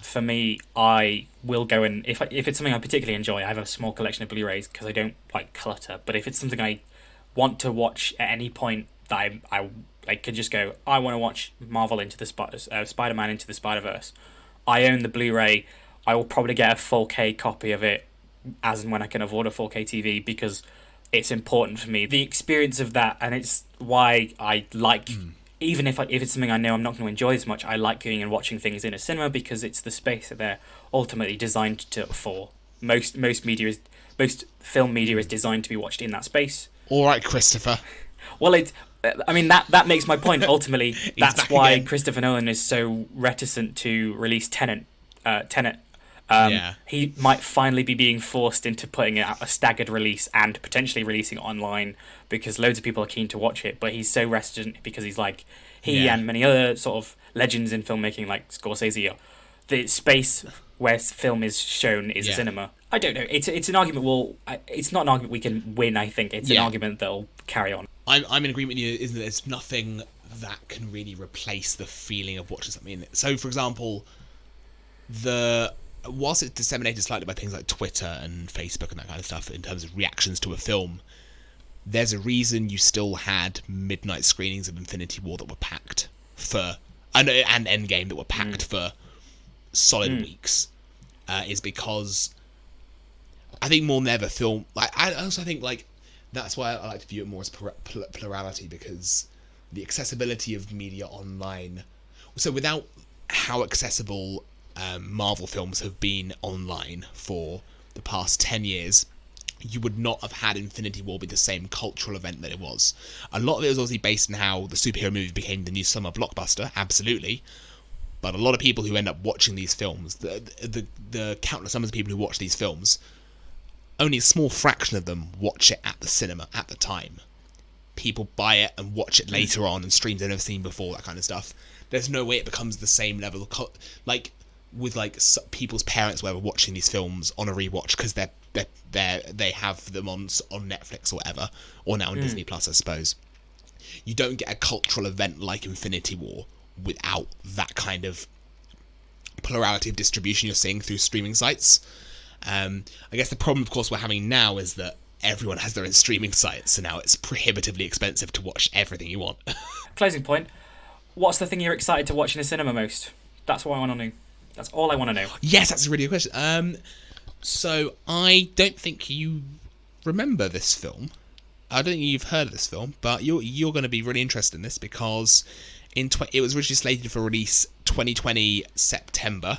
for me, I will go and... If it's something I particularly enjoy, I have a small collection of Blu-rays because I don't like clutter, but if it's something I want to watch at any point that I could just go, I want to watch Marvel Into the Spider-Man Into the Spider-Verse. I own the Blu-ray. I will probably get a 4K copy of it as and when I can afford a 4K TV because it's important for me. The experience of that, and it's why I like, even if it's something I know I'm not going to enjoy as much, I like going and watching things in a cinema because it's the space that they're ultimately designed for. Most film media is designed to be watched in that space. All right, Christopher. Well, that makes my point. Ultimately, that's why Christopher Nolan is so reticent to release Tenet. He might finally be being forced into putting out a staggered release and potentially releasing it online because loads of people are keen to watch it. But he's so reticent because he's like and many other sort of legends in filmmaking like Scorsese. The space where film is shown is a cinema. I don't know. It's an argument. It's not an argument we can win. I think it's an argument that'll carry on. I'm in agreement with you. Isn't there's nothing that can really replace the feeling of watching something. So, for example, whilst it's disseminated slightly by things like Twitter and Facebook and that kind of stuff in terms of reactions to a film, there's a reason you still had midnight screenings of Infinity War that were packed and Endgame that were packed for solid weeks. Is because I think more than ever film, like, I also think, like, that's why I like to view it more as plurality, because the accessibility of media online. So without how accessible Marvel films have been online for the past 10 years, you would not have had Infinity War be the same cultural event that it was. A lot of it was obviously based on how the superhero movie became the new summer blockbuster, absolutely. But a lot of people who end up watching these films, the countless numbers of people who watch these films, only a small fraction of them watch it at the cinema at the time. People buy it and watch it later on, and streams they've never seen before, that kind of stuff. There's no way it becomes the same level of like with like people's parents where we're watching these films on a rewatch because they have them on Netflix or whatever, or now on Disney Plus, I suppose. You don't get a cultural event like Infinity War without that kind of plurality of distribution you're seeing through streaming sites. I guess the problem, of course, we're having now is that everyone has their own streaming sites, so now it's prohibitively expensive to watch everything you want. Closing point. What's the thing you're excited to watch in the cinema most? That's what I want to know. That's all I want to know. Yes, that's a really good question. So I don't think you remember this film. I don't think you've heard of this film, but you're going to be really interested in this because it was originally slated for release 2020 September,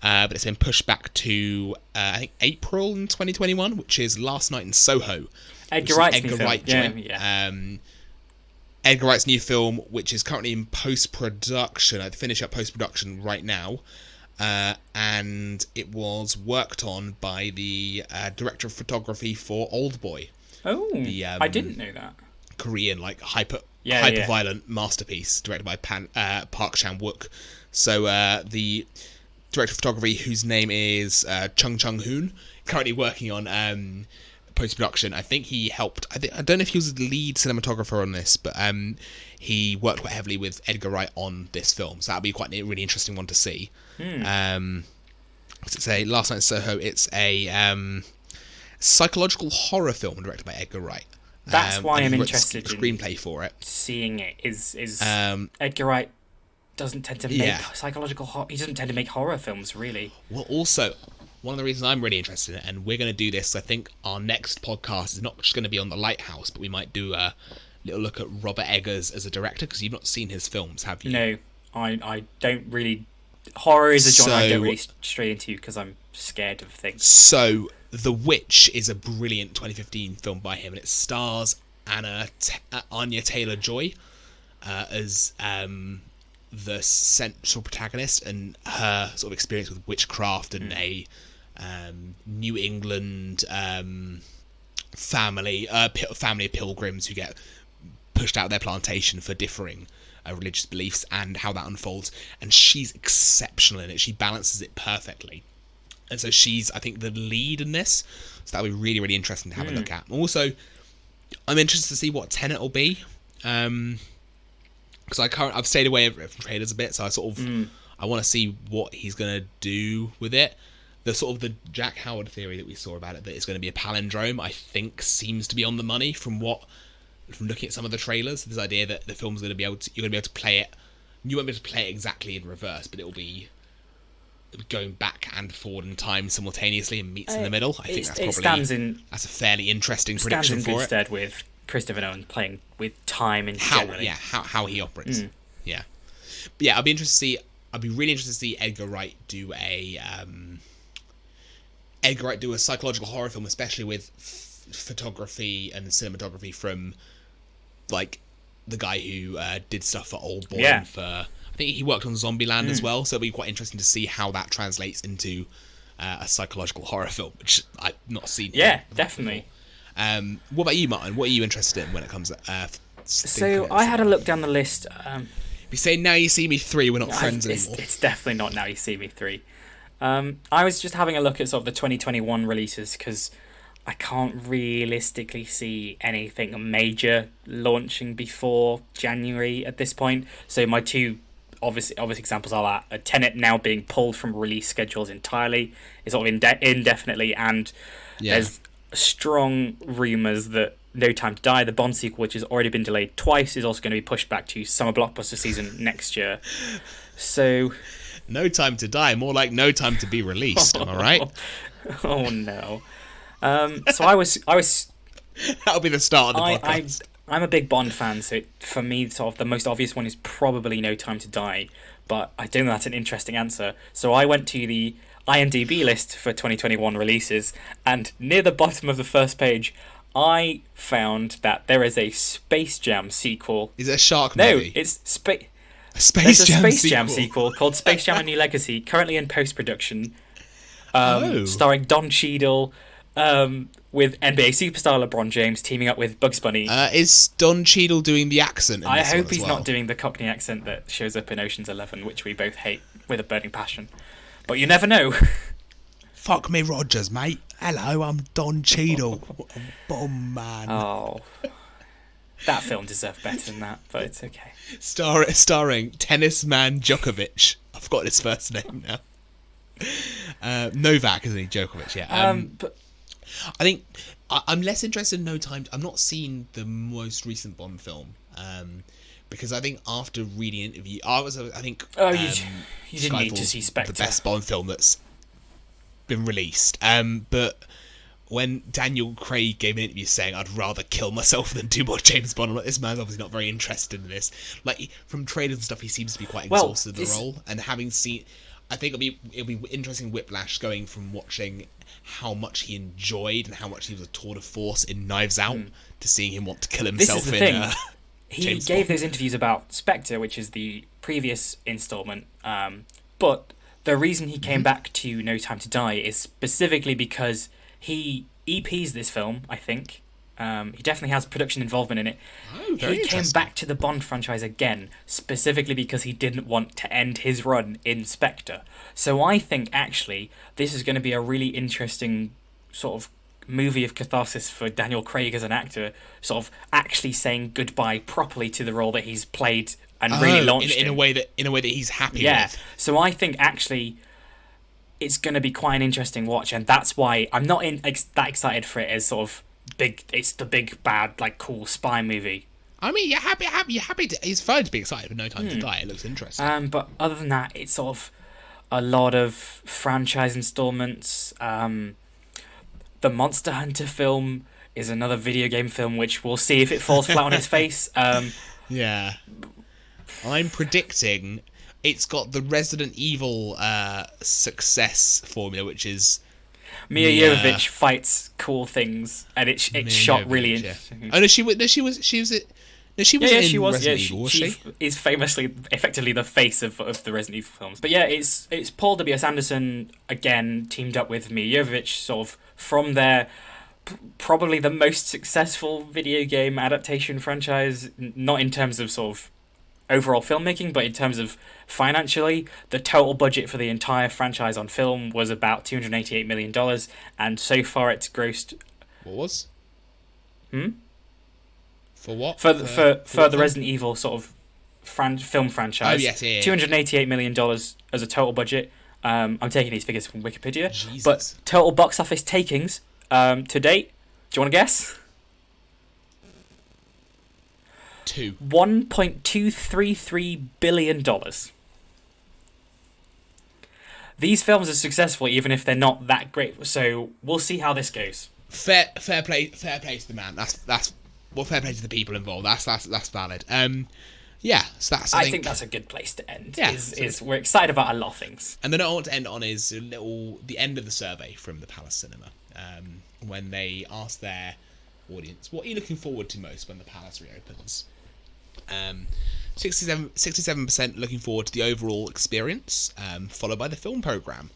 but it's been pushed back to I think April in 2021, which is Last Night in Soho. Edgar Wright's new Wright film. Yeah. Edgar Wright's new film, which is currently in post-production. I'd finish up post-production right now. And it was worked on by the director of photography for Oldboy. Oh, I didn't know that. Korean, like, hyper-violent masterpiece directed by Park Chan-wook. So the director of photography, whose name is Chung Chung-hoon, currently working on post-production. I think he helped. I don't know if he was the lead cinematographer on this, but he worked quite heavily with Edgar Wright on this film. So that'll be quite a really interesting one to see. What's it say? Last Night in Soho. It's a psychological horror film directed by Edgar Wright. That's why I'm interested in screenplay for it. Seeing it is Edgar Wright doesn't tend to make psychological horror. He doesn't tend to make horror films, really. Well, also, one of the reasons I'm really interested in it, and we're going to do this, I think our next podcast is not just going to be on The Lighthouse, but we might do a little look at Robert Eggers as a director, because you've not seen his films, have you? No, I don't really. Horror is a genre I don't really stray into because I'm scared of things. So, The Witch is a brilliant 2015 film by him, and it stars Anya Taylor-Joy as the central protagonist, and her sort of experience with witchcraft and a New England family of pilgrims who get pushed out of their plantation for differing religious beliefs, and how that unfolds. And she's exceptional in it. She balances it perfectly. And so she's, I think, the lead in this. So that'll be really, really interesting to have a look at. Also, I'm interested to see what Tenet will be. Because I've stayed away from trailers a bit, so I sort of I want to see what he's going to do with it. The sort of the Jack Howard theory that we saw about it, that it's going to be a palindrome, I think seems to be on the money from looking at some of the trailers. This idea that the film's going to be able to, you're going to be able to play it. You won't be able to play it exactly in reverse, but it'll be going back and forward in time simultaneously and meets in the middle. I think that's a fairly interesting prediction for it. Stands in good stead with Christopher Nolan playing with time and how he operates. Yeah, but yeah, I'd be really interested to see Edgar Wright do a psychological horror film, especially with photography and cinematography from like the guy who did stuff for Oldboy and for, I think he worked on Zombieland as well, so it'll be quite interesting to see how that translates into a psychological horror film, which I've not seen. Yeah, definitely. What about you, Martin? What are you interested in when it comes to so I had a look down the list. If you say Now You See Me 3, we're not friends anymore. It's definitely not Now You See Me 3. I was just having a look at sort of the 2021 releases, because I can't realistically see anything major launching before January at this point. So my two obvious examples are that Tenet now being pulled from release schedules entirely, is sort of indefinitely, and there's strong rumours that No Time to Die, the Bond sequel, which has already been delayed twice, is also going to be pushed back to summer blockbuster season next year. So, No Time to Die, more like No Time to be released. Am I right? Oh no. So I was. That'll be the start of the podcast. I'm a big Bond fan, so for me, sort of the most obvious one is probably No Time to Die. But I don't know that's an interesting answer. So I went to the IMDb list for 2021 releases, and near the bottom of the first page, I found that there is a Space Jam sequel. Is it a shark movie? No, it's Space Jam sequel called Space Jam: A New Legacy, currently in post-production, starring Don Cheadle, with NBA superstar LeBron James teaming up with Bugs Bunny. Is Don Cheadle doing the accent in I this one hope as he's well? not doing the Cockney accent that shows up in Ocean's 11, which we both hate with a burning passion. But you never know. Fuck me Rogers, mate. Hello, I'm Don Cheadle. Bomb man. Oh, that film deserved better than that, but it's okay. Starring tennis man Djokovic. I've forgotten his first name now. Novak, isn't he? Djokovic, yeah. But I think I'm less interested in No Time. I'm not seeing the most recent Bond film, because I think after reading an interview, I think you didn't need to see Spectre. The best Bond film that's been released. But when Daniel Craig gave an interview saying I'd rather kill myself than do more James Bond, I'm like, this man's obviously not very interested in this. Like from trailers and stuff, he seems to be quite exhausted in the role, and having seen. I think it'll be interesting whiplash going from watching how much he enjoyed and how much he was a tour de force in Knives Out to seeing him want to kill himself. This is the thing. He James gave Bond. those interviews about Spectre, which is the previous installment, but the reason he came back to No Time to Die is specifically because he EPs this film, I think. He definitely has production involvement in it. Oh, very he came back to the Bond franchise again, specifically because he didn't want to end his run in Spectre. So I think, actually, this is going to be a really interesting sort of movie of catharsis for Daniel Craig as an actor, sort of actually saying goodbye properly to the role that he's played and really launched in a way that he's happy with. Yeah, so I think, actually, it's going to be quite an interesting watch, and that's why I'm not that excited for it as sort of it's the big bad like cool spy movie. I mean, you're happy to. It's fine to be excited for No Time to Die. It looks interesting. But other than that, it's sort of a lot of franchise installments. The Monster Hunter film is another video game film, which we'll see if it falls flat on its face. Yeah, I'm predicting it's got the Resident Evil success formula, which is. Mia Jovovich fights cool things, and it's shot really interesting. Oh no, she was in Resident Evil, was she? She is effectively the face of the Resident Evil films. But yeah, it's Paul W.S. Anderson again teamed up with Mia Jovovich, sort of from their probably the most successful video game adaptation franchise, not in terms of sort of overall filmmaking, but in terms of financially, the total budget for the entire franchise on film was about $288 million, and so far it's grossed. What was? For what? For the Resident Evil sort of film franchise. Oh yes, yeah. $288 million as a total budget. I'm taking these figures from Wikipedia, Jesus. but total box office takings to date. Do you want to guess? 2. $1.233 billion. These films are successful even if they're not that great, so we'll see how this goes. Fair play to the man. That's fair play to the people involved. That's valid. Yeah, so I think that's a good place to end. Yeah, is we're excited about a lot of things. And then I want to end on is the end of the survey from the Palace Cinema, when they asked their audience, what are you looking forward to most when the Palace reopens? 67% looking forward to the overall experience, followed by the film programme,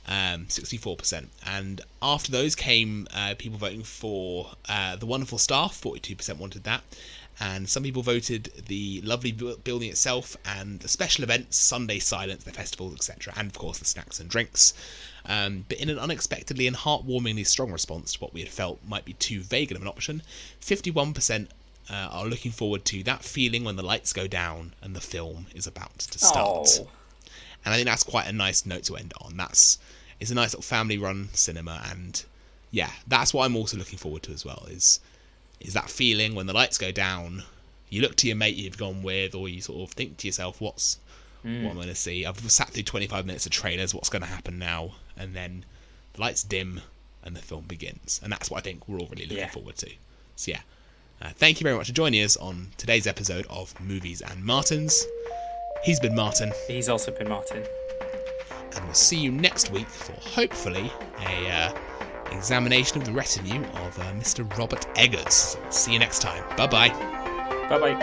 64%. And after those came people voting for The Wonderful Staff, 42% wanted that, And some people voted the lovely building itself and the special events, Sunday Silence, the festivals, etc., and of course the snacks and drinks. But in an unexpectedly and heartwarmingly strong response to what we had felt might be too vague of an option, 51% are looking forward to that feeling when the lights go down and the film is about to start. Oh. And I think that's quite a nice note to end on. It's a nice little family-run cinema, and yeah, that's what I'm also looking forward to as well, is that feeling when the lights go down, you look to your mate you've gone with, or you sort of think to yourself, what am I going to see? I've sat through 25 minutes of trailers, what's going to happen now? And then the lights dim and the film begins. And that's what I think we're all really looking forward to. So yeah, thank you very much for joining us on today's episode of Movies and Martins. He's been Martin. He's also been Martin. And we'll see you next week for hopefully a examination of the retinue of Mr. Robert Eggers. See you next time. Bye-bye. Bye-bye.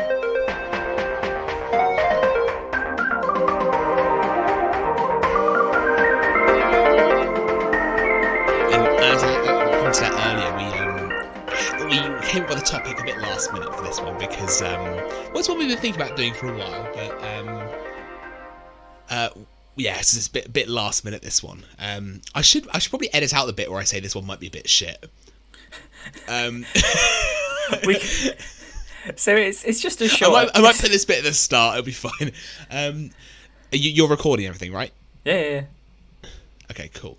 As I said earlier, we came up with a topic a bit last minute for this one because it's what we've been thinking about doing for a while, but it's just a bit last minute, this one. I should probably edit out the bit where I say this one might be a bit shit. So it's just a short. I might put this bit at the start. It'll be fine. You're recording everything, right? Yeah. Okay, cool.